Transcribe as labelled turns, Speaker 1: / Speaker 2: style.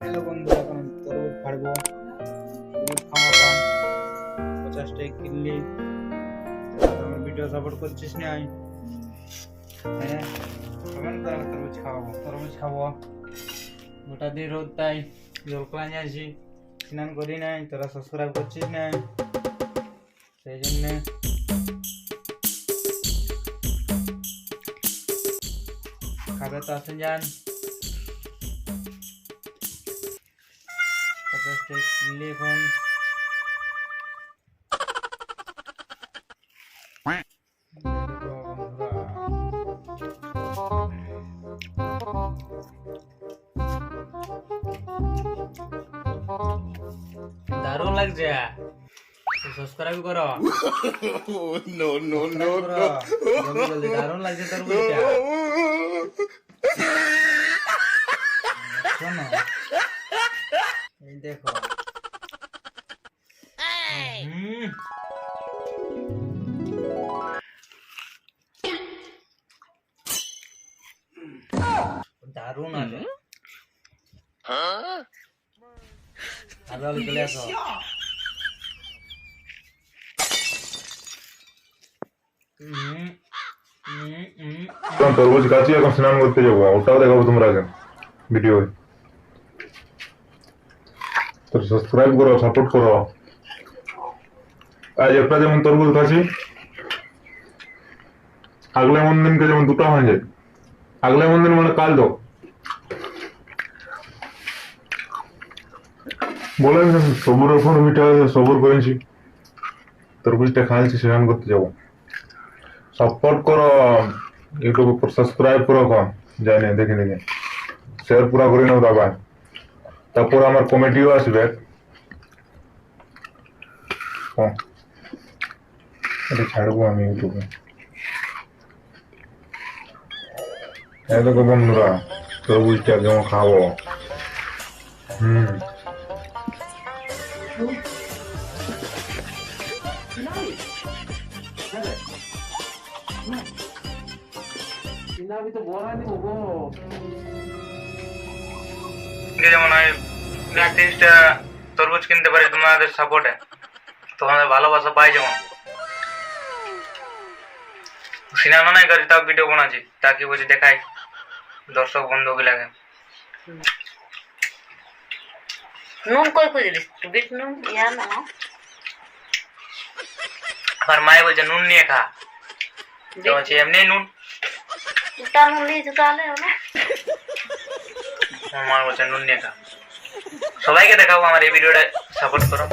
Speaker 1: Hello বন্ধুরা, এখন আমি তরমুজ ফাড়বো। তরমুজ খাওয়া 50টাই কিনলি। আমার ভিডিও সাপোর্ট করছিস না? হ্যাঁ, সবাই তো আমি তরমুজ খাবো। গোটা দিন রোদ, তাই জল কলাই আসি, স্নান করি নাই। তোরা সাবস্ক্রাইব করছিস না, সেই জন্যে খাবে তো আসেন যান। 50টাই কিনলি এখন। দারুণ লাগছে, সাবস্ক্রাইব করো।
Speaker 2: No, no, no, no.
Speaker 1: জলদি জলদি, দারুণ লাগছে তরমুজটা। শোনো, এই দেখো। দারুণ আছে। আলো চলে আসো।
Speaker 3: তরমুজ গাছি এখন স্নান করতে যাবো, ওটাও দেখাবো তোমরা আগে ভিডিও। তো সাবস্ক্রাইব করো, সাপোর্ট করো। আজ একটা যেমন তরমুজ খাচ্ছি, আগলে মন দিনকে যেমন দুটো হয়ে যায়। আগলে মন দিন মানে কাল তো বলেন সবুর এখন মিঠা সবুর করেছি, তরমুজটা খাইছি, স্নান করতে যাবো। সাপোর্ট করো, ইউটিউব উপর সাবস্ক্রাইব করো, কম যাই না দেখে দেখে শেয়ার পুরা করে নাও দাবা। তারপর আমার কমেডিও আসবে, এটা ছাড়বো আমি ইউটিউবে। এই দেখো বন্ধুরা, তরমুজটা কেমন খাবো।
Speaker 1: যেমন আমি 30টা তরমুজ কিনতে পারি তোমাদের সাপোর্টে, তোমাদের ভালোবাসা পাই। যেমন সিনেমা নাই করি, তাও ভিডিও বানাচ্ছি, তাকে বুঝে দেখাই দর্শক বন্ধু গুলাকে।
Speaker 4: নুন কই কই দিলিস তুই? বিট নুন ইয়া না,
Speaker 1: আর মায়ে বলছে নুন নিয়ে খা, তো বলছি এমনি নুন।
Speaker 4: দুটা নুন নিয়েছে তাহলে না।
Speaker 1: আমার মা বলছে নুন নিয়ে খা। সবাইকে দেখাবো, আমার এই ভিডিওটা সাপোর্ট করো।